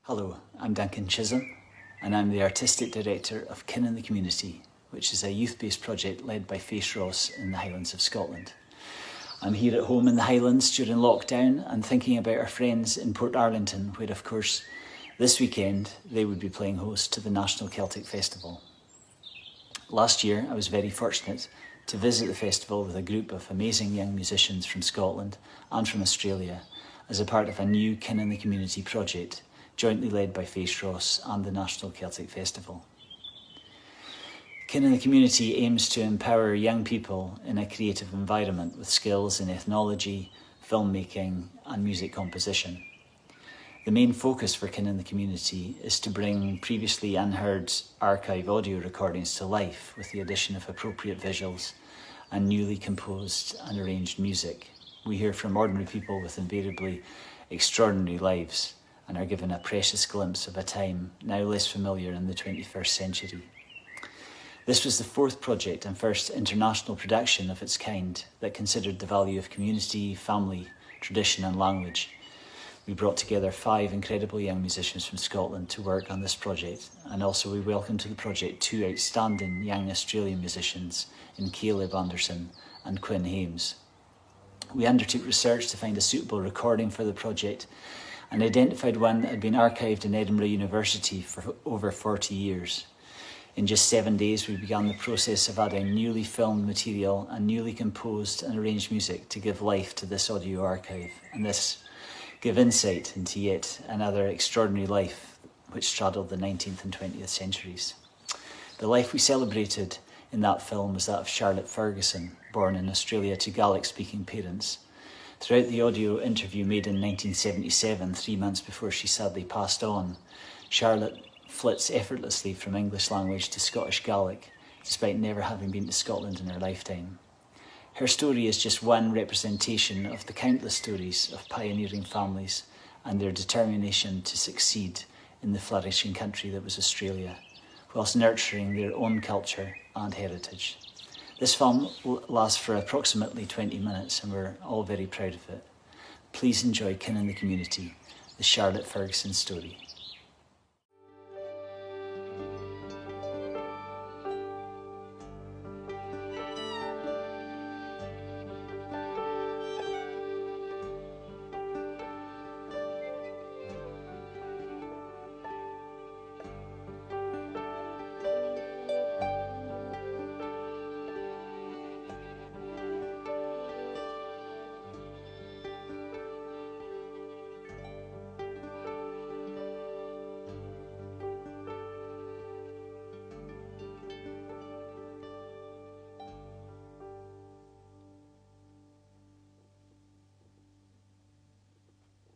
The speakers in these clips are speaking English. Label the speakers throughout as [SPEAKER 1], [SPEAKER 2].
[SPEAKER 1] Hello, I'm Duncan Chisholm and I'm the Artistic Director of Kin in the Community, which is a youth-based project led by Face Ross in the Highlands of Scotland. I'm here at home in the Highlands during lockdown and thinking about our friends in Port Arlington, where of course this weekend they would be playing host to the National Celtic Festival. Last year I was very fortunate to visit the festival with a group of amazing young musicians from Scotland and from Australia as a part of a new Kin in the Community project jointly led by Face Ross and the National Celtic Festival. Kin in the Community aims to empower young people in a creative environment with skills in ethnology, filmmaking and music composition. The main focus for Kin in the Community is to bring previously unheard archive audio recordings to life with the addition of appropriate visuals and newly composed and arranged music. We hear from ordinary people with invariably extraordinary lives and are given a precious glimpse of a time now less familiar in the 21st century. This was the fourth project and first international production of its kind that considered the value of community, family, tradition and language. We brought together 5 incredible young musicians from Scotland to work on this project, and also we welcomed to the project 2 outstanding young Australian musicians in Caleb Anderson and Quinn Hames. We undertook research to find a suitable recording for the project and identified one that had been archived in Edinburgh University for over 40 years. In just 7 days, we began the process of adding newly filmed material and newly composed and arranged music to give life to this audio archive, and this give insight into yet another extraordinary life which straddled the 19th and 20th centuries. The life we celebrated in that film was that of Charlotte Ferguson, born in Australia to Gaelic-speaking parents. Throughout the audio interview made in 1977, 3 months before she sadly passed on, Charlotte flits effortlessly from English language to Scottish Gaelic, despite never having been to Scotland in her lifetime. Her story is just one representation of the countless stories of pioneering families and their determination to succeed in the flourishing country that was Australia, whilst nurturing their own culture and heritage. This film lasts for approximately 20 minutes and we're all very proud of it. Please enjoy Kin in the Community, the Charlotte Ferguson story.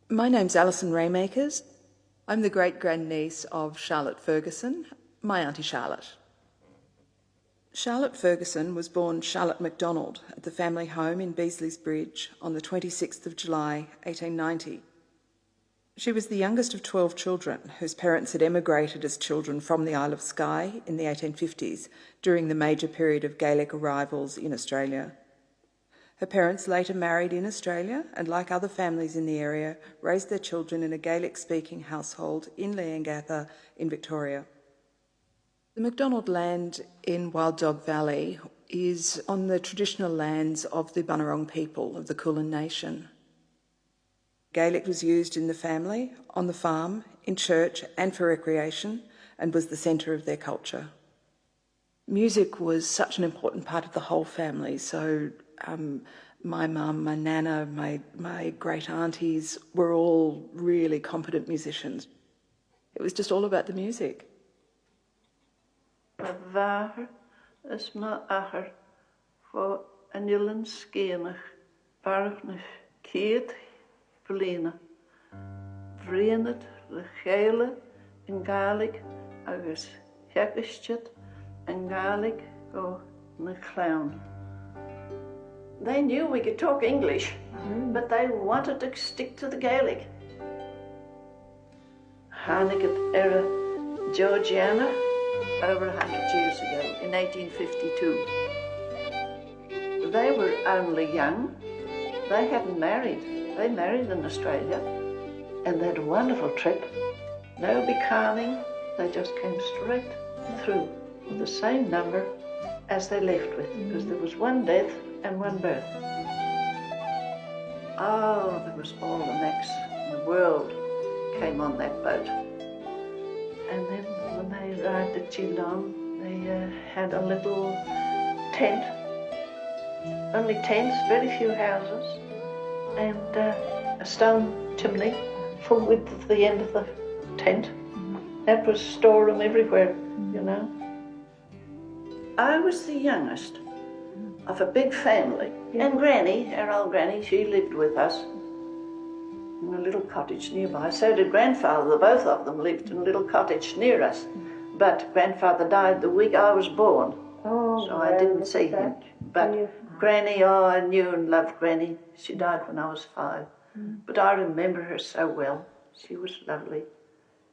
[SPEAKER 2] My name's Alison Raymakers. I'm the great-grandniece of Charlotte Ferguson, my Auntie Charlotte. Charlotte Ferguson was born Charlotte MacDonald at the family home in Beasley's Bridge on the 26th of July, 1890. She was the youngest of 12 children whose parents had emigrated as children from the Isle of Skye in the 1850s during the major period of Gaelic arrivals in Australia. Her parents later married in Australia and, like other families in the area, raised their children in a Gaelic-speaking household in Leongatha in Victoria. The MacDonald land in Wild Dog Valley is on the traditional lands of the Bunurong people of the Kulin Nation. Gaelic was used in the family, on the farm, in church and for recreation, and was the centre of their culture. Music was such an important part of the whole family, so my mum, my nana, my great aunties were all really competent musicians. It was just all about the music.
[SPEAKER 3] Waar is my acher voor een jillen skenig, bargnig keet verlenen. Vreemd de geile in Gaelic agus gekkenstjet en Gaelic go ne clown. They knew we could talk English, but they wanted to stick to the Gaelic. Hannigat era Georgiana over 100 years ago, in 1852. They were only young. They hadn't married. They married in Australia, and they had a wonderful trip. no becalming, they just came straight through with the same number as they left with, because there was one death and one birth. Oh, there was all the Macs in the world came on that boat. And then when they arrived at Geelong, they had a little tent, only tents, very few houses, and a stone chimney full width of the end of the tent. That was storeroom everywhere, you know. I was the youngest of a big family. And Granny, our old Granny, she lived with us in a little cottage nearby. So did Grandfather. The both of them lived in a little cottage near us. But Grandfather died the week I was born, so I didn't see him. But Granny, oh, I knew and loved Granny. She died when I was 5. But I remember her so well. She was lovely.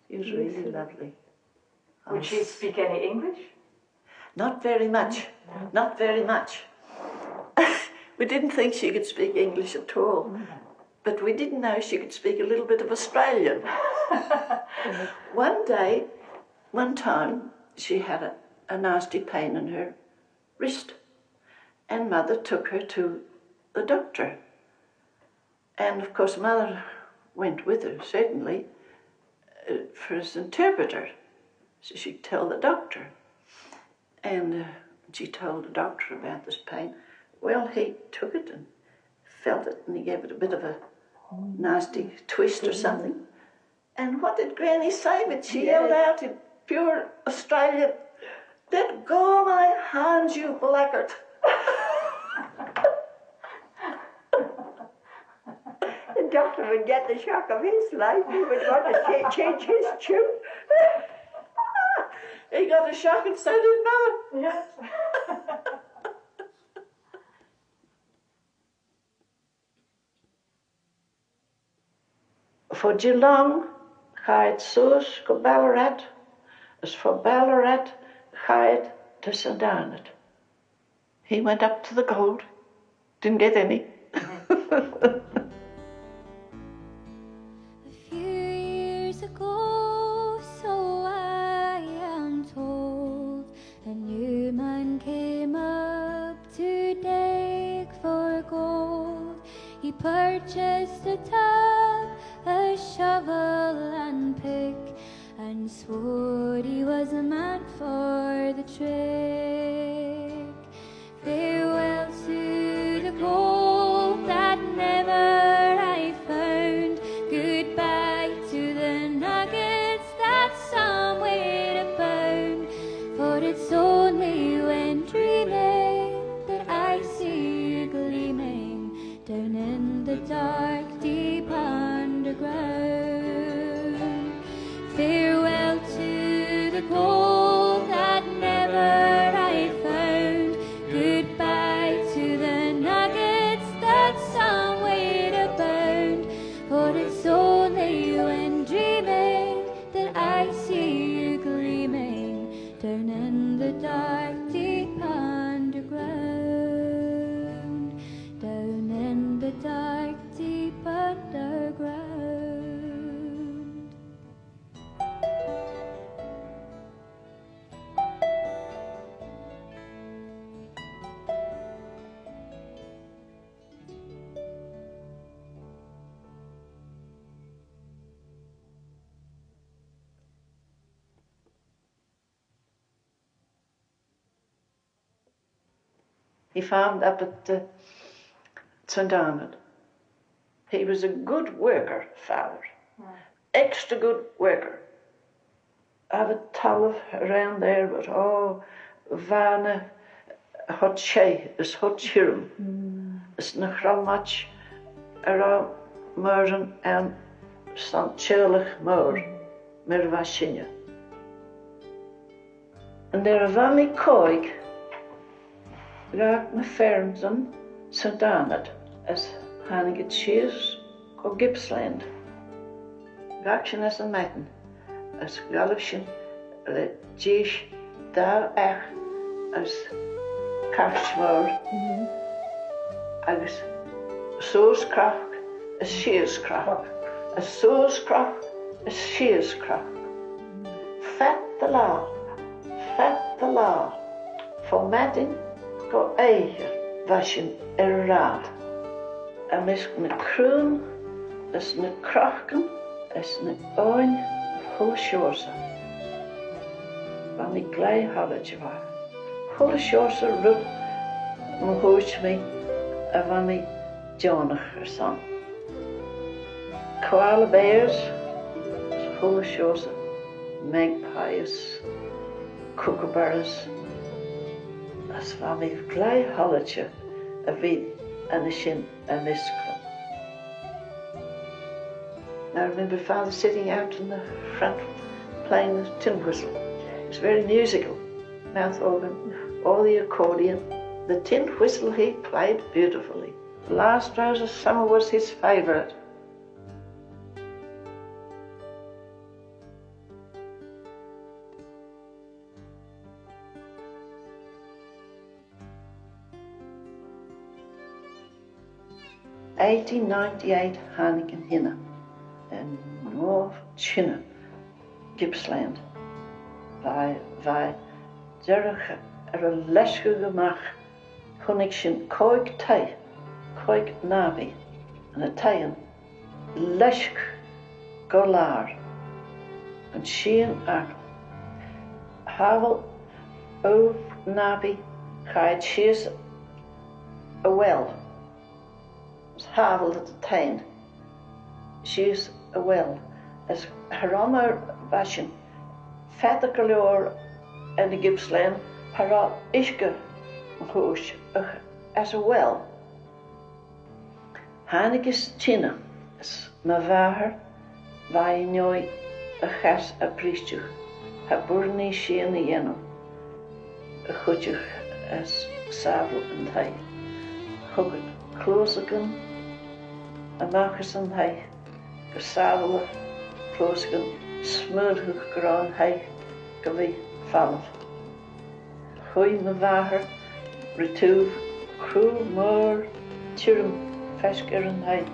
[SPEAKER 3] She was really lovely.
[SPEAKER 4] Would she speak any English?
[SPEAKER 3] Not very much. Not very much. We didn't think she could speak English at all. But we didn't know she could speak a little bit of Australian. One time, she had a nasty pain in her wrist. And Mother took her to the doctor. And of course, Mother went with her, certainly, for his interpreter, so she'd tell the doctor. And she told the doctor about this pain. Well, he took it and felt it, and he gave it a bit of a nasty twist or something. And what did Granny say? But she yelled out in pure Australian, "Let go my hands, you blackguard."
[SPEAKER 4] The doctor would get the shock of his life. He would want to change his tune.
[SPEAKER 3] He got a shock and so did Mother.
[SPEAKER 4] Yes.
[SPEAKER 3] For Geelong, ga het soos go Ballarat, as for Ballarat, ga het to St. Arnaud. He went up to the gold, didn't get any.
[SPEAKER 5] A few years ago, so I am told, a new man came up to dig for gold. He purchased a tub, a shovel and pick, and swore he was a man for the trick. Farewell to the gold that never I found. Goodbye to the nuggets that some weighed a pound. For it's only when dreaming that I see you gleaming down in the dark, deep underground. Farewell to the gold that never I found. Goodbye to the nuggets that some weighed a pound. For it's only when dreaming that I see you gleaming down in the dark, deep underground. Down in the dark, deep underground.
[SPEAKER 3] He farmed up at St. Arnaud. He was a good worker, Father. Extra good worker. I have a towel around there, but Vana hot shay is hot chirum. It's na grammatch around Merzen and St. Chirlich Moor, Mervashinya. And there are Vani Koig. Raak na Fermson, St. Arnaud, as Hannigat Shears, or Gippsland. Rakshin as a matin, as Galipshin, le Jish, da ach, as Karchmore, as Soos Krach, as Shears Krach, as Soos Krach, as Shears Krach. fet the law, formatting go eiger, washin raad. Mis na kroon, is na krachten, is na oin, hulle shorsa. Van die glei halletje waar. Hulle shorsa rut, me hoort me, en van die joniger son. Koala bears, hulle shorsa, magpies, kookaburras. As van die glei halletje, a vid en a shin and isklam. I remember Father sitting out in the front playing the tin whistle. It was very musical, mouth organ, or the accordion. The tin whistle he played beautifully. The Last Rose of Summer was his favourite. (1898) Heineken Hinne in North China, Gippsland. Wij durgen een lesje gemaakt, kon ik zijn koik thee, koik nabi, en het theeën lesje golaar. En schien ak, havel of nabi, ga het schies a well. Havel at the tain. She's a well. As Harama Bashin, Fatakalor and the Gippsland, Hara Ishka Hoosh as a well. Hanekes China, as Mavaher, Vainoi, a Has a Priestjuch, Haburni Sheen Yeno, a Hutjuch as Saddle and Hay, Hugget, Closagan. A Marcusson hay, Gasadala, Closegan, Smurhoek graan hay, Gavi Fallet. Hui Mavaher, Retuve, Crew Moor, Tirum, Feskirin hay.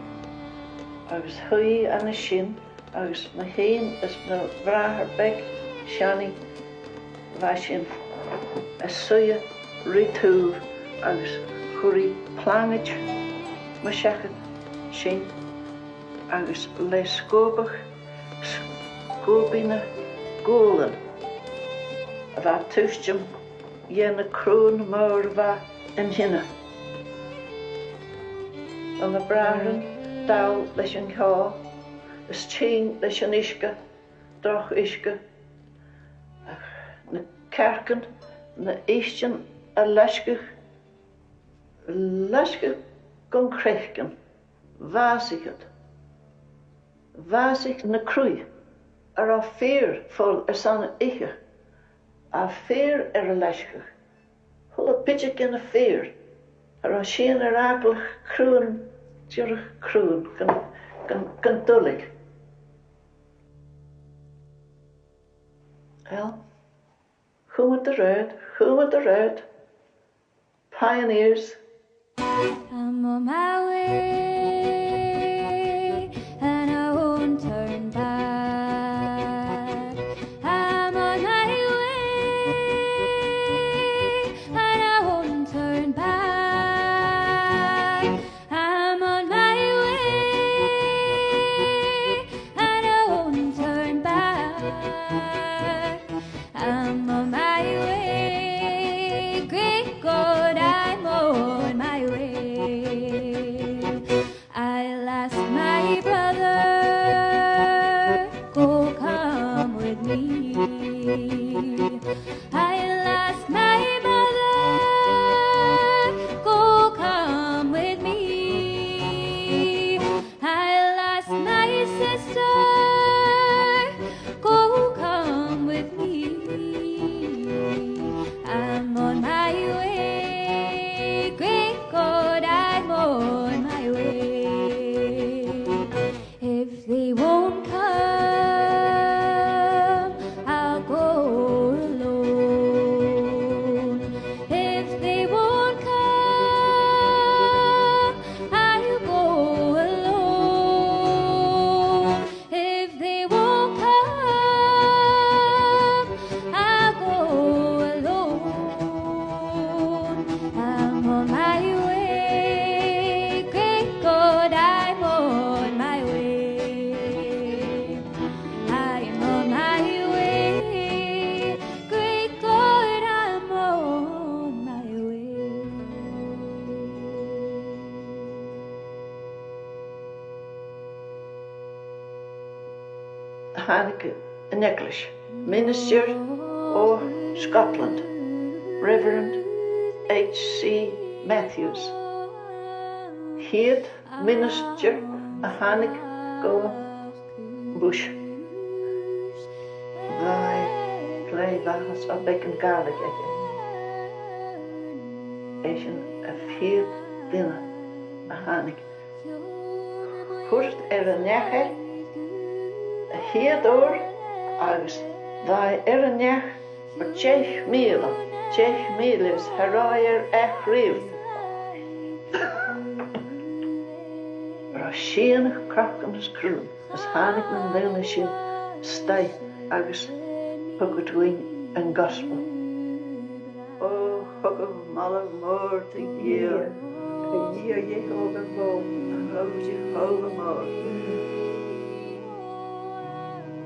[SPEAKER 3] I was hui and a shin, I was maheen as no vraher beck, shani, vashin. A suya, Retuve, I was hurry planage, mashakat. Sin agus le scóbach scóbína gólan a bheit tuistim dhéana crún mór bheit in hinne. An na brathran dal leis an cá, is tín leis an isce, droch isce, na cercan na éistean a leiscach gon crechcan. Vasichet. Vasich na crui. A fear vol san ihe. A fear a leisgach. Hulle pitchik in a fear. A sheen a rakelch kroon, tjurch kroon, kan dullig. Well, who went the road? Pioneers.
[SPEAKER 5] I'm on my way. I lost my brother, go come with me.
[SPEAKER 3] Hanukkah in English, Minister of Scotland, Reverend H.C. Matthews. Head Minister of Hanukkah go Bush. Thy play bahas a becken garlic Asian a fear dinner a Hanukkah. Kurt a neche a heador agus thy nech or Chech Miles Harayer Echriv. Rashin Kraken's crew as Hanukkah and Lenishin stay agus Huggetwing and Gospel. Oh, Hugget Malach more to year. A year Jehovah more. Oh, Jehovah more.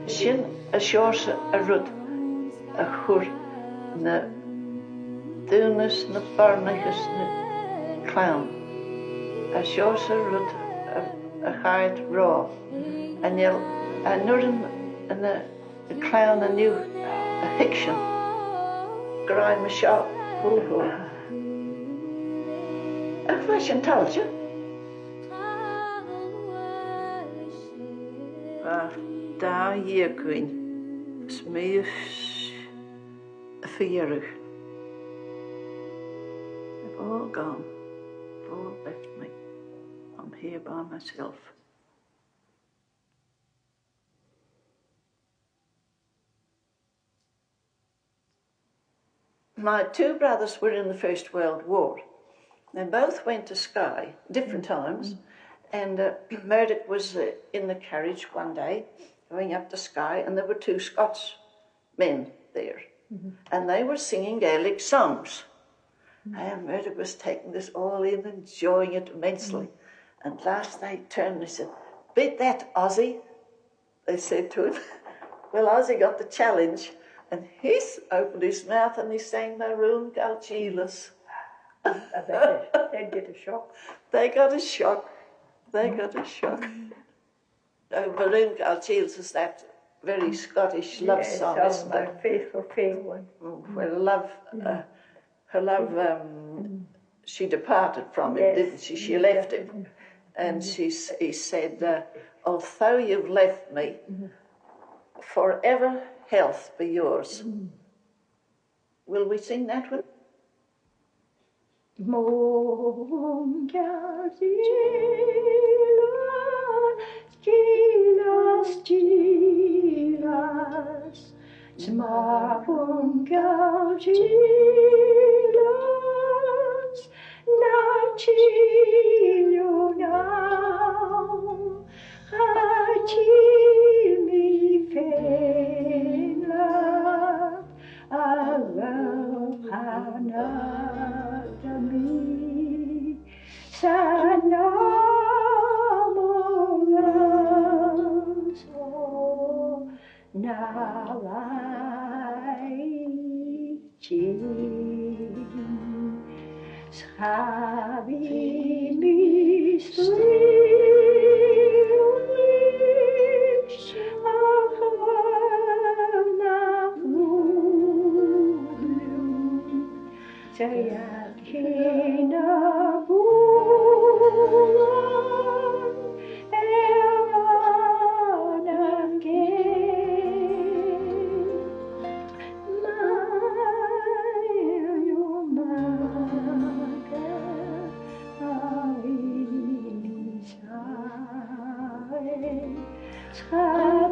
[SPEAKER 3] Shin a shorse a rud a chur na dunas na barnachas na clown. A shorse a rud a hard raw. And yell a nurden and a clown a new a hiction. Grime a shop. A fashion told you. Da year queen. Smeef a fearig. They've all gone. They've all left me. I'm here by myself. My two brothers were in the First World War. They both went to Skye, different times, and Murdoch was in the carriage one day, going up to Skye, and there were two Scots men there, and they were singing Gaelic songs. And Murdoch was taking this all in, enjoying it immensely. And last they turned and they said, "Beat that, Ozzy," they said to him. Well, Ozzy got the challenge, and he opened his mouth and he sang Maroon Galchilas.
[SPEAKER 4] I bet they'd get a shock.
[SPEAKER 3] They got a shock. They got a shock. Maroon Galchilas is that very Scottish love song, isn't it?
[SPEAKER 4] Faithful Faye one.
[SPEAKER 3] Well, love, her love, she departed from him, didn't she? She left him. And he said, although you've left me, forever health be yours. Will we sing that one?
[SPEAKER 4] Mon Gilas, Smavon Gilas, na chilio now, chil mi fela, Hanadami, Sanamolas, Nawai Chin, Schabi Mistris, Sayat kinabulan eran again mayumaga ailisai